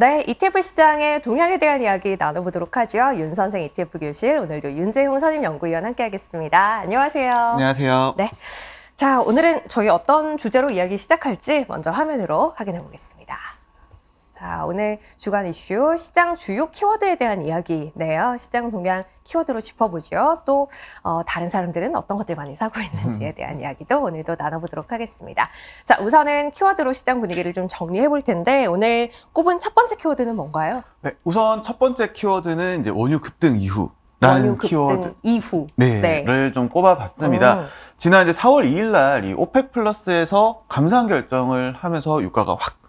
네, ETF 시장의 동향에 대한 이야기 나눠보도록 하죠. 윤 선생 ETF 교실, 오늘도 윤재홍 선임연구위원 함께하겠습니다. 안녕하세요. 안녕하세요. 네, 자, 오늘은 저희 어떤 주제로 이야기 시작할지 먼저 화면으로 확인해 보겠습니다. 자, 오늘 주간 이슈 시장 주요 키워드에 대한 이야기네요. 시장 동향 키워드로 짚어보죠. 또 다른 사람들은 어떤 것들 많이 사고 있는지에 대한 이야기도 오늘도 나눠보도록 하겠습니다. 자, 우선은 키워드로 시장 분위기를 좀 정리해 볼 텐데 오늘 꼽은 첫 번째 키워드는 뭔가요? 네, 우선 첫 번째 키워드는 이제 원유 급등 이후. 원유 급등 이후. 를 좀 꼽아봤습니다. 지난 이제 4월 2일 날 이 오펙 플러스에서 감산 결정을 하면서 유가가 확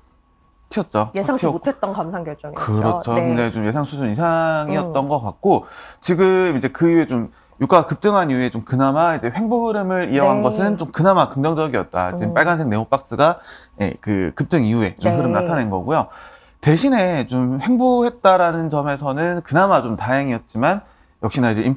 튀었죠. 예상치 못했던 감산 결정이었죠. 그렇죠. 네. 굉장히 좀 예상 수준 이상이었던 것 같고, 지금 이제 그 이후에 좀 유가가 급등한 이후에 좀 그나마 이제 횡보 흐름을 이어간 네. 것은 좀 그나마 긍정적이었다. 지금 빨간색 네모박스가 그 급등 이후에 좀 네. 흐름 나타낸 거고요. 대신에 좀 횡보했다라는 점에서는 그나마 좀 다행이었지만, 역시나 이제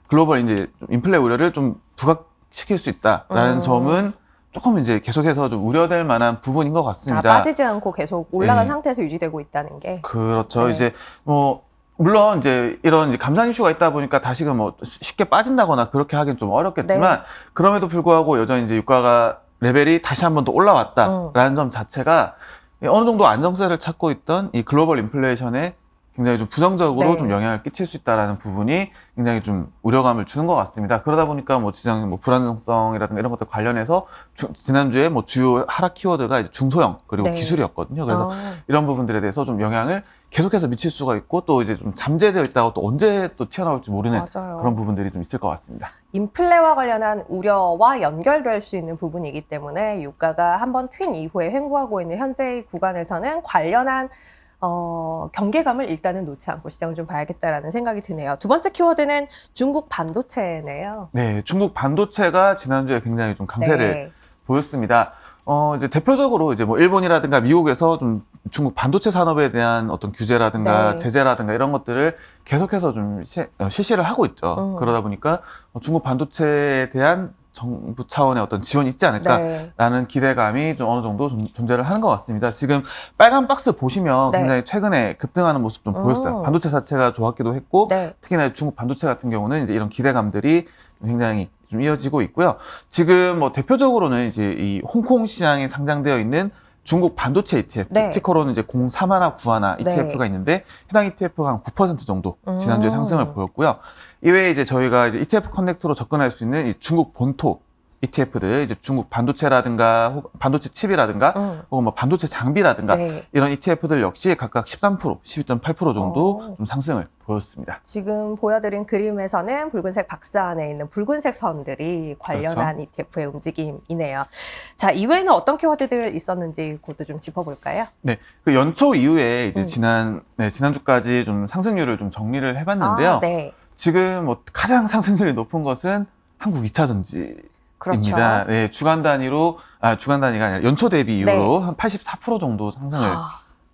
글로벌 이제 인플레 우려를 좀 부각시킬 수 있다라는 점은 조금 이제 계속해서 좀 우려될 만한 부분인 것 같습니다. 빠지지 않고 계속 올라간 네. 상태에서 유지되고 있다는 게. 그렇죠. 네. 이제 물론 이제 이런 이제 감산 이슈가 있다 보니까 다시금 쉽게 빠진다거나 그렇게 하긴 좀 어렵겠지만, 네. 그럼에도 불구하고 여전히 이제 유가가 레벨이 다시 한 번 더 올라왔다라는 점 자체가 어느 정도 안정세를 찾고 있던 이 글로벌 인플레이션에 굉장히 좀 부정적으로 네. 좀 영향을 끼칠 수 있다라는 부분이 굉장히 좀 우려감을 주는 것 같습니다. 그러다 보니까 시장 불안정성이라든가 이런 것들 관련해서 지난주에 주요 하락 키워드가 이제 중소형 그리고 네. 기술이었거든요. 그래서 이런 부분들에 대해서 좀 영향을 계속해서 미칠 수가 있고, 또 이제 좀 잠재되어 있다가 또 언제 또 튀어나올지 모르는 맞아요. 그런 부분들이 좀 있을 것 같습니다. 인플레와 관련한 우려와 연결될 수 있는 부분이기 때문에 유가가 한번 튄 이후에 횡보하고 있는 현재의 구간에서는 관련한 경계감을 일단은 놓지 않고 시장을 좀 봐야겠다라는 생각이 드네요. 두 번째 키워드는 중국 반도체네요. 네, 중국 반도체가 지난주에 굉장히 좀 강세를 보였습니다. 이제 대표적으로 이제 일본이라든가 미국에서 좀 중국 반도체 산업에 대한 어떤 규제라든가 네. 제재라든가 이런 것들을 계속해서 좀 실시를 하고 있죠. 그러다 보니까 중국 반도체에 대한 정부 차원의 어떤 지원이 있지 않을까라는 기대감이 좀 어느 정도 존재를 하는 것 같습니다. 지금 빨간 박스 보시면 굉장히 최근에 급등하는 모습 좀 보였어요. 반도체 자체가 좋았기도 했고, 특히나 중국 반도체 같은 경우는 이제 이런 기대감들이 굉장히 좀 이어지고 있고요. 지금 대표적으로는 이제 이 홍콩 시장에 상장되어 있는 중국 반도체 ETF, 티커로는 이제 0319 ETF가 있는데, 해당 ETF가 한 9% 정도 지난주에 상승을 보였고요. 이외에 이제 저희가 이제 ETF 커넥터로 접근할 수 있는 이 중국 본토 ETF들, 이제 중국 반도체라든가 반도체 칩이라든가 혹은 반도체 장비라든가 이런 ETF들 역시 각각 13%, 12.8% 정도 좀 상승을 보였습니다. 지금 보여드린 그림에서는 붉은색 박스 안에 있는 붉은색 선들이 관련한 ETF의 움직임이네요. 자, 이외에는 어떤 키워드들 있었는지 그것도 좀 짚어볼까요? 네, 그 연초 이후에 이제 지난주까지 좀 상승률을 좀 정리를 해봤는데요. 지금 가장 상승률이 높은 것은 한국 2차 전지. 입니다. 네, 주간 단위가 아니라 연초 대비 이후로 한 84% 정도 상승을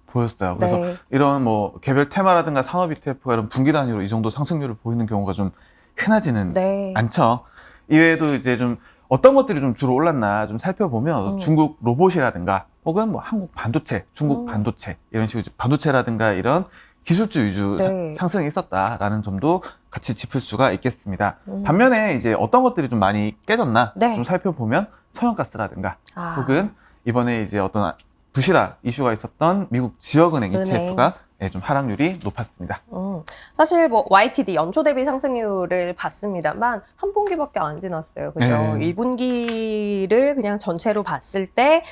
보였어요. 그래서 이런 개별 테마라든가 산업 ETF가 이런 분기 단위로 이 정도 상승률을 보이는 경우가 좀 흔하지는 않죠. 이외에도 이제 좀 어떤 것들이 좀 주로 올랐나 좀 살펴보면 중국 로봇이라든가 혹은 한국 반도체, 중국 반도체 이런 식으로 반도체라든가 이런 기술주 위주 상승이 있었다라는 점도 같이 짚을 수가 있겠습니다. 반면에 이제 어떤 것들이 좀 많이 깨졌나 좀 살펴보면 천연가스라든가 혹은 이번에 이제 어떤 부실화 이슈가 있었던 미국 지역은행 ETF가 좀 하락률이 높았습니다. 사실 YTD 연초 대비 상승률을 봤습니다만 한 분기밖에 안 지났어요. 그죠? 1분기를 그냥 전체로 봤을 때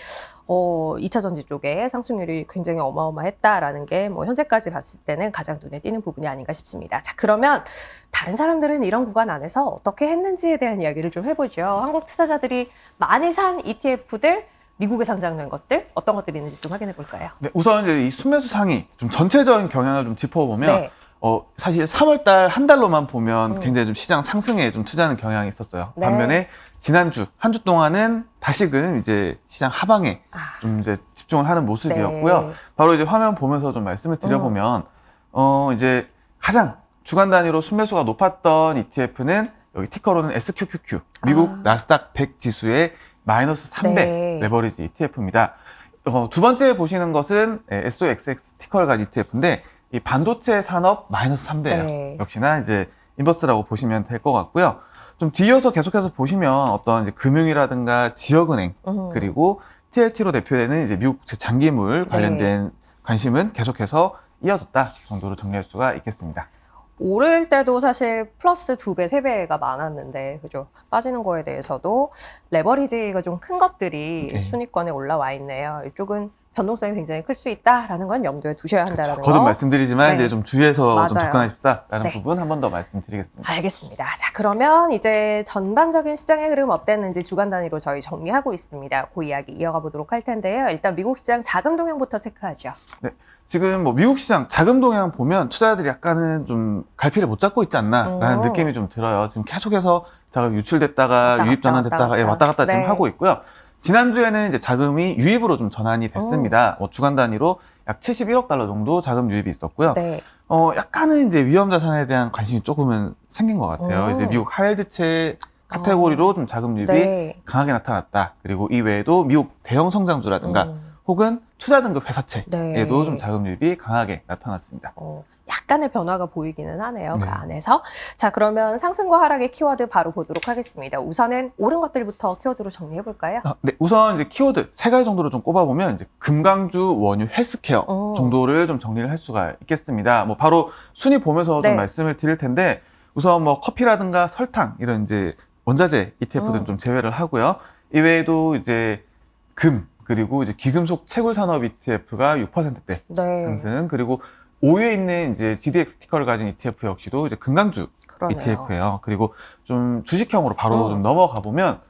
2차 전지 쪽에 상승률이 굉장히 어마어마했다라는 게 현재까지 봤을 때는 가장 눈에 띄는 부분이 아닌가 싶습니다. 자, 그러면 다른 사람들은 이런 구간 안에서 어떻게 했는지에 대한 이야기를 좀 해보죠. 한국 투자자들이 많이 산 ETF들, 미국에 상장된 것들, 어떤 것들이 있는지 좀 확인해 볼까요? 네, 우선 이제 이 순매수 상위 좀 전체적인 경향을 좀 짚어보면 사실 3월달 한 달로만 보면 굉장히 좀 시장 상승에 좀 투자하는 경향이 있었어요. 반면에 지난주 한 주 동안은 다시금 이제 시장 하방에 좀 이제 집중을 하는 모습이었고요. 바로 이제 화면 보면서 좀 말씀을 드려보면 이제 가장 주간 단위로 순매수가 높았던 ETF는 여기 티커로는 SQQQ, 미국 나스닥 100 지수의 마이너스 300 레버리지 ETF입니다. 두 번째 보시는 것은 SOXX 티커를 가진 ETF인데 이 반도체 산업 마이너스 3배예요. 네. 역시나 이제 인버스라고 보시면 될 것 같고요. 좀 뒤이어서 계속해서 보시면 어떤 이제 금융이라든가 지역은행 그리고 TLT로 대표되는 이제 미국 장기물 관련된 네. 관심은 계속해서 이어졌다 정도로 정리할 수가 있겠습니다. 오를 때도 사실 플러스 2배, 3배가 많았는데, 그죠? 빠지는 거에 대해서도 레버리지가 좀 큰 것들이 네. 순위권에 올라와 있네요. 이쪽은 변동성이 굉장히 클 수 있다라는 건 염두에 두셔야 한다는 거. 거듭 말씀드리지만 네. 이제 좀 주의해서 맞아요. 좀 접근하십사라는 네. 부분 한 번 더 말씀드리겠습니다. 알겠습니다. 자, 그러면 이제 전반적인 시장의 흐름 어땠는지 주간 단위로 저희 정리하고 있습니다. 그 이야기 이어가 보도록 할 텐데요. 일단 미국 시장 자금 동향부터 체크하죠. 네. 지금 뭐 미국 시장 자금 동향 보면 투자자들이 약간은 좀 갈피를 못 잡고 있지 않나라는 느낌이 좀 들어요. 지금 계속해서 자금 유출됐다가 유입 전환됐다가 왔다 갔다 네. 지금 하고 있고요. 지난주에는 이제 자금이 유입으로 좀 전환이 됐습니다. 주간 단위로 약 71억 달러 정도 자금 유입이 있었고요. 네. 약간은 이제 위험 자산에 대한 관심이 조금은 생긴 것 같아요. 이제 미국 하이힐드체 카테고리로 좀 자금 유입이 네. 강하게 나타났다. 그리고 이외에도 미국 대형 성장주라든가 혹은 투자 등급 회사채에도 네. 좀 자금 유입이 강하게 나타났습니다. 약간의 변화가 보이기는 하네요. 네. 그 안에서. 자, 그러면 상승과 하락의 키워드 바로 보도록 하겠습니다. 우선은 오른 것들부터 키워드로 정리해 볼까요? 네, 우선 이제 키워드 세 가지 정도로 좀 꼽아보면 이제 금강주, 원유, 헬스케어 정도를 좀 정리를 할 수가 있겠습니다. 뭐 바로 순위 보면서 좀 말씀을 드릴 텐데 우선 뭐 커피라든가 설탕 이런 이제 원자재 ETF들은 좀 제외를 하고요. 이외에도 이제 금 그리고 이제 귀금속 채굴 산업 ETF가 6%대 네. 상승 그리고 5위에 있는 이제 GDX 티커를 가진 ETF 역시도 이제 금강주 그러네요. ETF예요. 그리고 좀 주식형으로 바로 좀 넘어가 보면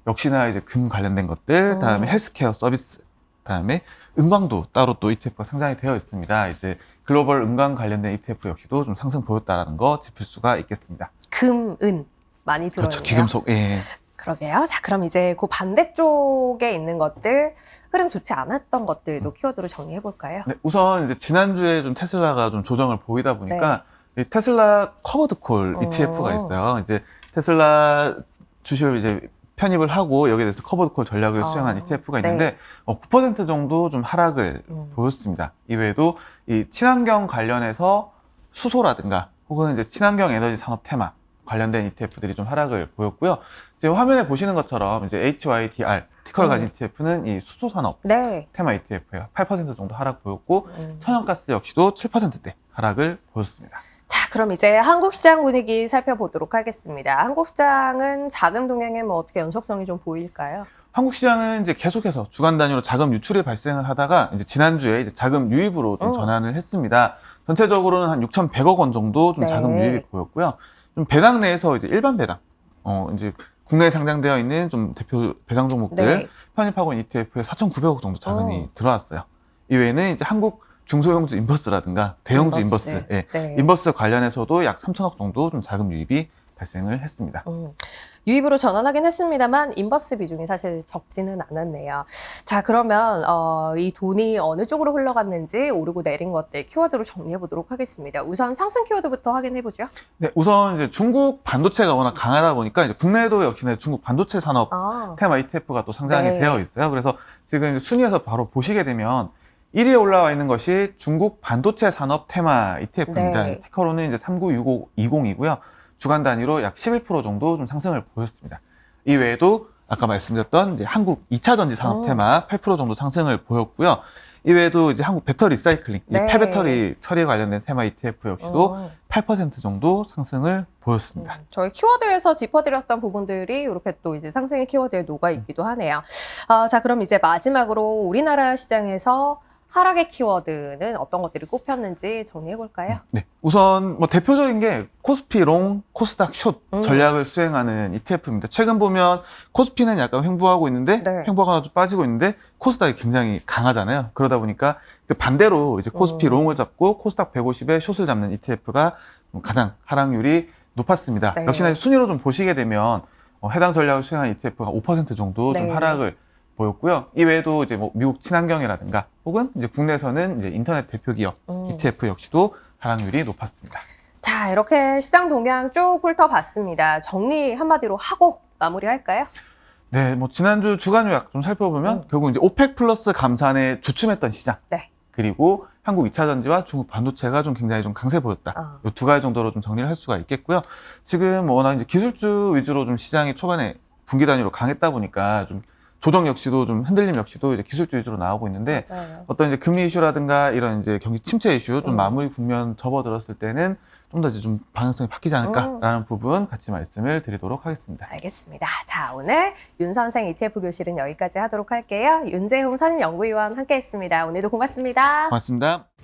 역시나 이제 금 관련된 것들, 다음에 헬스케어 서비스, 다음에 은광도 따로 또 ETF가 상장이 되어 있습니다. 이제 글로벌 은광 관련된 ETF 역시도 좀 상승 보였다라는 거 짚을 수가 있겠습니다. 금, 은 많이 들어있네요. 그렇죠. 귀금속. 예. 그러게요. 자, 그럼 이제 그 반대쪽에 있는 것들, 흐름 좋지 않았던 것들도 키워드로 정리해 볼까요? 네, 우선 이제 지난주에 좀 테슬라가 좀 조정을 보이다 보니까 이 테슬라 커버드 콜 ETF가 있어요. 이제 테슬라 주식을 이제 편입을 하고 여기에 대해서 커버드 콜 전략을 수행한 ETF가 있는데 9% 정도 좀 하락을 보였습니다. 이외에도 이 친환경 관련해서 수소라든가 혹은 이제 친환경 에너지 산업 테마 관련된 ETF들이 좀 하락을 보였고요. 지금 화면에 보시는 것처럼 이제 HYDR 티커를 가진 ETF는 이 수소산업 테마 ETF예요. 8% 정도 하락 보였고 천연가스 역시도 7%대 하락을 보였습니다. 자, 그럼 이제 한국 시장 분위기 살펴보도록 하겠습니다. 한국 시장은 자금 동향에 뭐 어떻게 연속성이 좀 보일까요? 한국 시장은 이제 계속해서 주간 단위로 자금 유출이 발생을 하다가 이제 지난주에 이제 자금 유입으로 좀 전환을 했습니다. 전체적으로는 한 6,100억 원 정도 좀 자금 유입이 보였고요. 좀 배당 내에서 이제 일반 배당, 이제 국내에 상장되어 있는 좀 대표 배당 종목들 편입하고 있는 ETF에 4,900억 정도 자금이 들어왔어요. 이외에는 이제 한국 중소형주 인버스라든가 대형주 인버스, 인버스 관련해서도 약 3,000억 정도 좀 자금 유입이 발생을 했습니다. 유입으로 전환하긴 했습니다만 인버스 비중이 사실 적지는 않았네요. 자, 그러면 이 돈이 어느 쪽으로 흘러갔는지 오르고 내린 것들 키워드로 정리해 보도록 하겠습니다. 우선 상승 키워드부터 확인해 보죠. 네, 우선 이제 중국 반도체가 워낙 강하다 보니까 이제 국내에도 역시나 중국 반도체 산업 테마 ETF가 또 상장이 되어 있어요. 그래서 지금 순위에서 바로 보시게 되면 1위에 올라와 있는 것이 중국 반도체 산업 테마 ETF입니다. 티커로는 이제 396020이고요. 주간 단위로 약 11% 정도 좀 상승을 보였습니다. 이외에도 아까 말씀드렸던 이제 한국 2차 전지 산업 테마 8% 정도 상승을 보였고요. 이외에도 이제 한국 배터리 리사이클링, 폐배터리 처리에 관련된 테마 ETF 역시도 8% 정도 상승을 보였습니다. 저희 키워드에서 짚어드렸던 부분들이 이렇게 또 이제 상승의 키워드에 녹아 있기도 하네요. 자, 그럼 이제 마지막으로 우리나라 시장에서 하락의 키워드는 어떤 것들이 꼽혔는지 정리해 볼까요? 네, 우선 뭐 대표적인 게 코스피 롱, 코스닥 숏 전략을 수행하는 ETF입니다. 최근 보면 코스피는 약간 횡보하고 있는데 횡보가 좀 빠지고 있는데 코스닥이 굉장히 강하잖아요. 그러다 보니까 그 반대로 이제 코스피 롱을 잡고 코스닥 150에 숏을 잡는 ETF가 가장 하락률이 높았습니다. 역시나 순위로 좀 보시게 되면 해당 전략을 수행한 ETF가 5% 정도 좀 하락을 보였고요. 이외에도 이제 뭐 미국 친환경이라든가 혹은 이제 국내에서는 이제 인터넷 대표 기업 ETF 역시도 하락률이 높았습니다. 자, 이렇게 시장 동향 쭉 훑어봤습니다. 정리 한마디로 하고 마무리할까요? 네, 뭐 지난주 주간 요약 좀 살펴보면 결국 이제 오펙 플러스 감산에 주춤했던 시장. 네. 그리고 한국 2차 전지와 중국 반도체가 좀 굉장히 좀 강세 보였다. 이 두 가지 정도로 좀 정리를 할 수가 있겠고요. 지금 워낙 이제 기술주 위주로 좀 시장이 초반에 분기 단위로 강했다 보니까 좀 조정 역시도 좀 흔들림 역시도 이제 기술주 위주로 나오고 있는데 맞아요. 어떤 이제 금리 이슈라든가 이런 이제 경기 침체 이슈 좀 마무리 국면 접어들었을 때는 좀 더 이제 좀 방향성이 바뀌지 않을까라는 부분 같이 말씀을 드리도록 하겠습니다. 알겠습니다. 자, 오늘 윤 선생 ETF 교실은 여기까지 하도록 할게요. 윤재홍 선임연구위원 함께했습니다. 오늘도 고맙습니다. 고맙습니다.